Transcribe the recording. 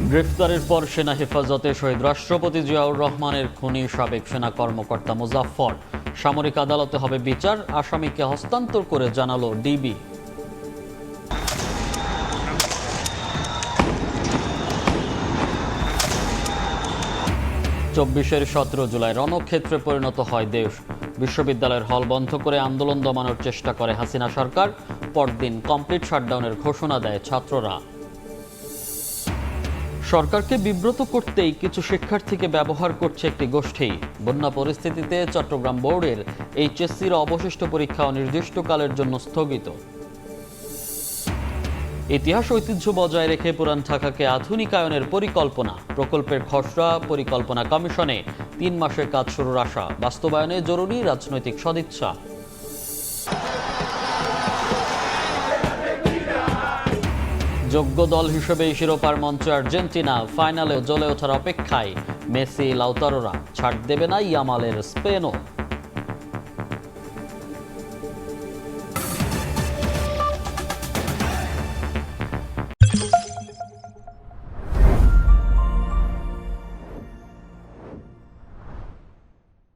গ্রেফতারের পর সেনা হেফাজতে শহীদ রাষ্ট্রপতি জিয়াউর রহমানের খুনি সাবেক সেনা কর্মকর্তা মুজাফফর। সামরিক আদালতে হবে বিচার, আসামিকে হস্তান্তর করে জানালো ডিবি। চব্বিশের 17 জুলাই রণক্ষেত্রে পরিণত হয় দেশ। বিশ্ববিদ্যালয়ের হল বন্ধ করে আন্দোলন দমানোর চেষ্টা করে হাসিনা সরকার। পরদিন কমপ্লিট শাটডাউনের ঘোষণা দেয় ছাত্ররা। সরকারকে বিব্রত করতেই কিছু শিক্ষার্থীকে ব্যবহার করছে একটি গোষ্ঠী। বন্যা পরিস্থিতিতে চট্টগ্রাম বোর্ডের এইচএসসির অবশিষ্ট পরীক্ষা অনির্দিষ্টকালের জন্য স্থগিত। ইতিহাস ঐতিহ্য বজায় রেখে পুরান ঢাকাকে আধুনিকায়নের পরিকল্পনা। প্রকল্পের খসড়া পরিকল্পনা কমিশনে 3 মাসের কাজ শুরুর আশা। বাস্তবায়নে জরুরি রাজনৈতিক সদিচ্ছা। যোগ্য দল হিসেবে শিরোপার মঞ্চে আর্জেন্টিনা, ফাইনালে জ্বলে ওঠার অপেক্ষায় মেসি, লাউতারোরা। ছাড় দেবে না ইয়ামালের স্পেনও।